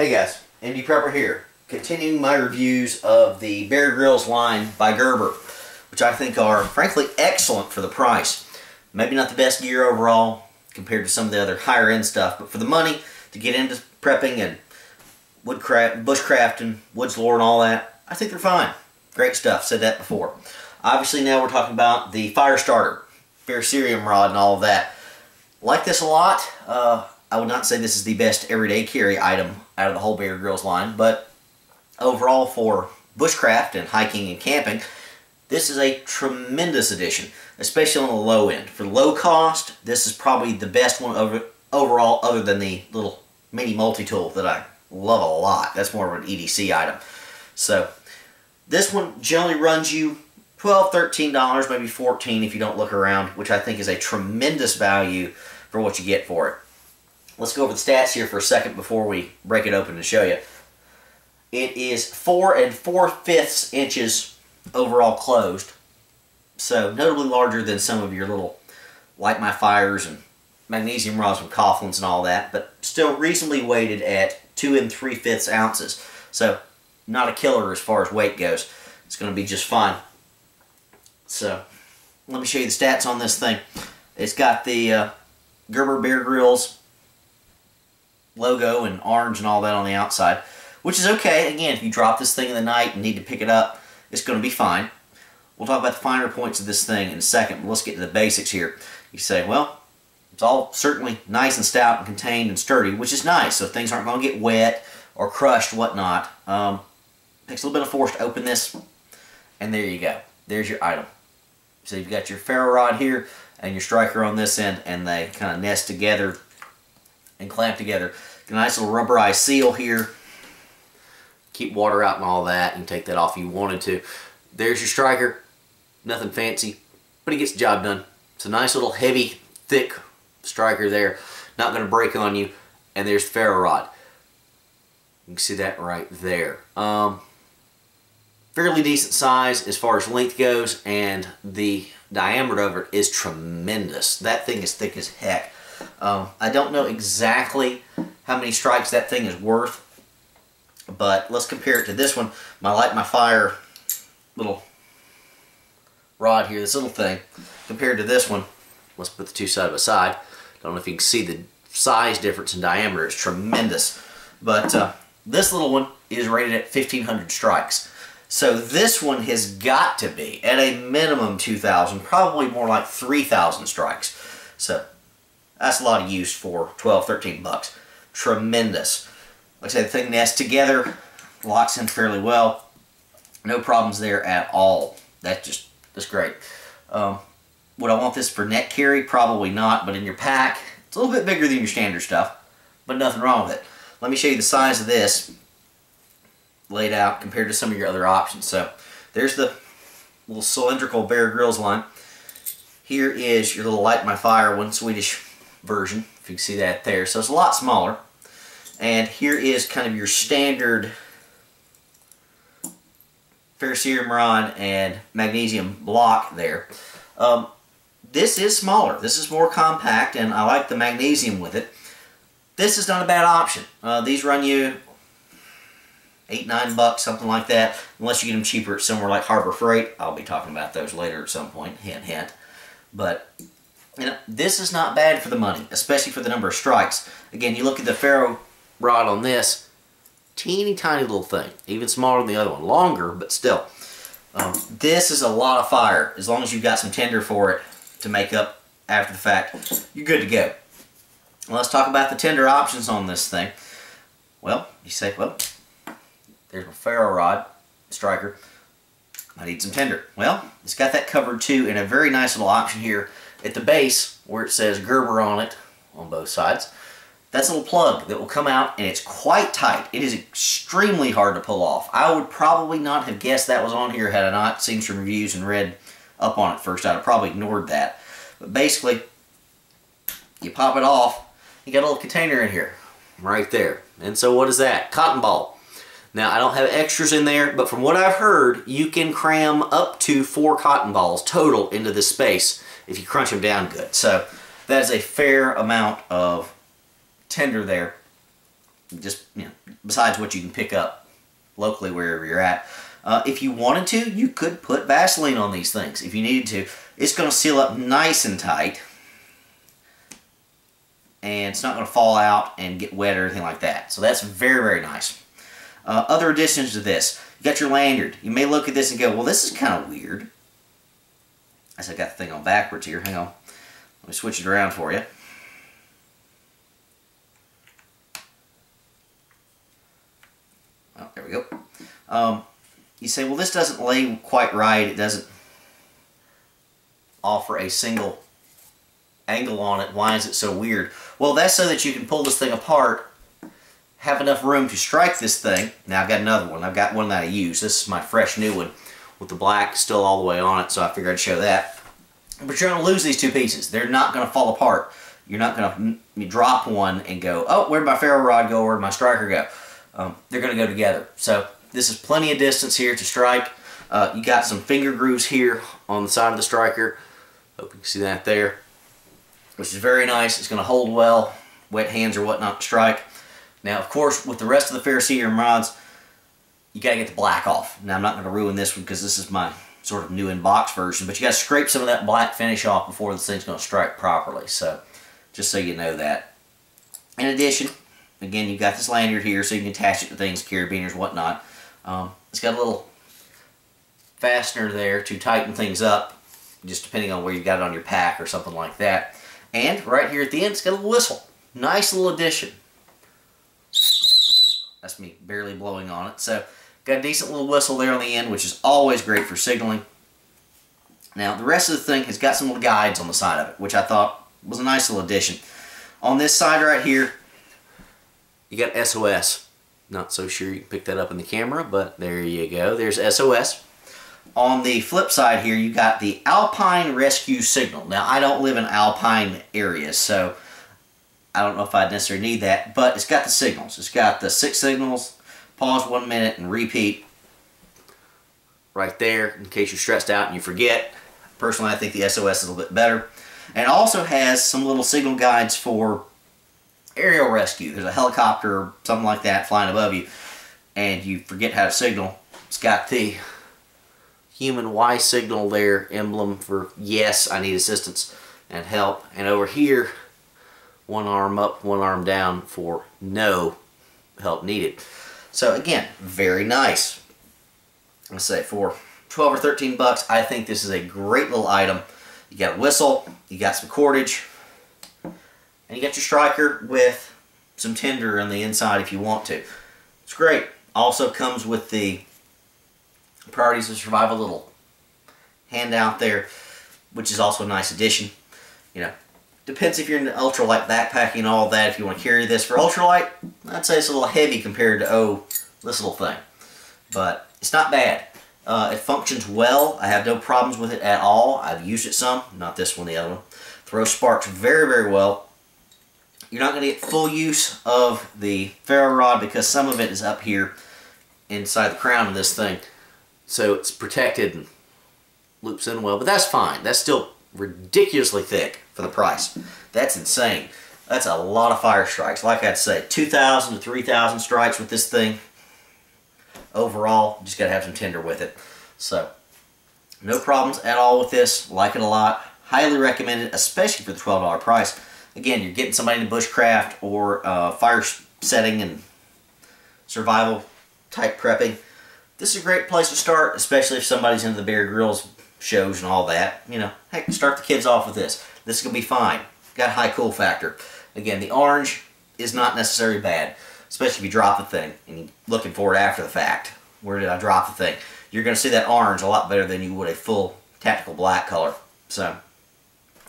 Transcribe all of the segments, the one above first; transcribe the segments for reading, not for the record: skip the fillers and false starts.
Hey guys, MD Prepper here, continuing my reviews of the Bear Grylls line by Gerber, which I think are frankly excellent for the price. Maybe not the best gear overall compared to some of the other higher end stuff, but for the money to get into prepping and bushcrafting, woods lore and all that, I think they're fine. Great stuff, said that before. Obviously now we're talking about the fire starter, ferrocerium rod and all of that. Like this a lot. I would not say this is the best everyday carry item out of the whole Bear Grylls line, but overall for bushcraft and hiking and camping, this is a tremendous addition, especially on the low end. For low cost, this is probably the best one overall, other than the little mini multi-tool that I love a lot. That's more of an EDC item. So this one generally runs you $12, $13, maybe $14 if you don't look around, which I think is a tremendous value for what you get for it. Let's go over the stats here for a second before we break it open and show you. It is 4 4/5 inches overall closed, so notably larger than some of your little Light My Fires and magnesium rods from Coughlin's and all that, but still reasonably weighted at 2 3/5 ounces. So not a killer as far as weight goes. It's going to be just fine. So let me show you the stats on this thing. It's got the Gerber Bear Grylls logo and orange and all that on the outside, which is okay. Again, if you drop this thing in the night and need to pick it up, it's going to be fine. We'll talk about the finer points of this thing in a second, but let's get to the basics here. You say, well, it's all certainly nice and stout and contained and sturdy, which is nice, so things aren't going to get wet or crushed, whatnot. Takes a little bit of force to open this, and there you go. There's your item. So you've got your ferro rod here and your striker on this end, and they kind of nest together and clamp together. Got a nice little rubberized seal here. Keep water out and all that. You can take that off if you wanted to. There's your striker. Nothing fancy, but it gets the job done. It's a nice little heavy, thick striker there. Not going to break on you. And there's the ferro rod. You can see that right there. Fairly decent size as far as length goes, and the diameter of it is tremendous. That thing is thick as heck. I don't know exactly how many strikes that thing is worth, but let's compare it to this one. My Light My Fire little rod here, this little thing, compared to this one. Let's put the two side by side. Don't know if you can see the size difference in diameter. It's tremendous. But this little one is rated at 1,500 strikes. So this one has got to be, at a minimum, 2,000, probably more like 3,000 strikes. So that's a lot of use for 12, 13 bucks. Tremendous. Like I said, the thing nests together, locks in fairly well. No problems there at all. That's great. Would I want this for net carry? Probably not, but in your pack, it's a little bit bigger than your standard stuff, but nothing wrong with it. Let me show you the size of this laid out compared to some of your other options. So there's the little cylindrical Bear Grylls line. Here is your little Light My Fire one, Swedish version, if you can see that there. So it's a lot smaller. And here is kind of your standard ferrocerium rod and magnesium block there. This is smaller. This is more compact, and I like the magnesium with it. This is not a bad option. These run you $8, $9, something like that, unless you get them cheaper at somewhere like Harbor Freight. I'll be talking about those later at some point, hint, hint. But you know, this is not bad for the money, especially for the number of strikes. Again, you look at the ferro rod on this, teeny tiny little thing, even smaller than the other one, longer, but still. This is a lot of fire. As long as you've got some tinder for it to make up after the fact, you're good to go. Well, let's talk about the tinder options on this thing. Well, you say, well, there's my ferro rod striker. I need some tinder. Well, it's got that covered too, in a very nice little option here at the base where it says Gerber on it on both sides. That's a little plug that will come out, and it's quite tight. It is extremely hard to pull off. I would probably not have guessed that was on here had I not seen some reviews and read up on it first. I'd have probably ignored that. But basically, you pop it off, you got a little container in here, right there. And so what is that? Cotton ball. Now, I don't have extras in there, but from what I've heard, you can cram up to 4 cotton balls total into this space if you crunch them down good. So that is a fair amount of tinder there. Just, you know, besides what you can pick up locally wherever you're at. If you wanted to, you could put Vaseline on these things if you needed to. It's going to seal up nice and tight, and it's not going to fall out and get wet or anything like that. So that's very, very nice. Other additions to this, you got your lanyard. You may look at this and go, well, this is kind of weird. I got the thing on backwards here. Hang on. Let me switch it around for you. Oh, there we go. You say, well, this doesn't lay quite right. It doesn't offer a single angle on it. Why is it so weird? Well, that's so that you can pull this thing apart, have enough room to strike this thing. Now, I've got another one. I've got one that I use. This is my fresh new one with the black still all the way on it, so I figured I'd show that. But you're going to lose these two pieces. They're not going to fall apart. You're not going to drop one and go, oh, where'd my ferro rod go, where'd my striker go? They're going to go together. So this is plenty of distance here to strike. You got some finger grooves here on the side of the striker. Hope you can see that there, which is very nice. It's going to hold well, wet hands or whatnot to strike. Now, of course, with the rest of the ferrocerium rods, you got to get the black off. Now, I'm not going to ruin this one because this is my sort of new in-box version, but you got to scrape some of that black finish off before this thing's going to strike properly. So, just so you know that. In addition, again, you've got this lanyard here so you can attach it to things, carabiners, whatnot. It's got a little fastener there to tighten things up, just depending on where you got it on your pack or something like that. And right here at the end, it's got a little whistle. Nice little addition. That's me barely blowing on it. So, got a decent little whistle there on the end, which is always great for signaling. Now, the rest of the thing has got some little guides on the side of it, which I thought was a nice little addition. On this side right here, you got SOS. Not so sure you can pick that up in the camera, but there you go. There's SOS. On the flip side here, you got the Alpine Rescue Signal. Now, I don't live in Alpine areas, so I don't know if I'd necessarily need that, but it's got the signals. It's got the 6 signals, pause 1 minute, and repeat right there in case you're stressed out and you forget. Personally, I think the SOS is a little bit better. And it also has some little signal guides for aerial rescue. There's a helicopter or something like that flying above you, and you forget how to signal. It's got the human Y signal there, emblem for yes, I need assistance and help. And over here, one arm up, one arm down for no help needed. So again, very nice. Let's say for 12 or 13 bucks, I think this is a great little item. You got a whistle, you got some cordage, and you got your striker with some tinder on the inside if you want to. It's great. Also comes with the Priorities of Survival little handout there, which is also a nice addition. You know, depends if you're into ultralight backpacking and all that, if you want to carry this. For ultralight, I'd say it's a little heavy compared to, this little thing. But it's not bad. It functions well. I have no problems with it at all. I've used it some. Not this one, the other one. Throws sparks very, very well. You're not going to get full use of the ferro rod because some of it is up here inside the crown of this thing. So it's protected and loops in well. But that's fine. That's still ridiculously thick for the price. That's insane. That's a lot of fire strikes. Like I'd say, 2,000 to 3,000 strikes with this thing. Overall, just got to have some tinder with it. So, no problems at all with this. Like it a lot. Highly recommend it, especially for the $12 price. Again, you're getting somebody into bushcraft or fire setting and survival type prepping. This is a great place to start, especially if somebody's into the Bear Grylls shows and all that. You know, heck, start the kids off with this. This is going to be fine. Got a high cool factor. Again, the orange is not necessarily bad, especially if you drop the thing and you're looking for it after the fact. Where did I drop the thing? You're going to see that orange a lot better than you would a full tactical black color. So,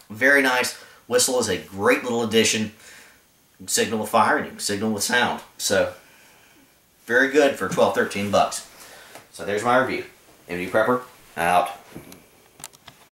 very nice. Whistle is a great little addition. You can signal with fire and you can signal with sound. So, very good for 12, 13 bucks. So there's my review. MD Prepper, out.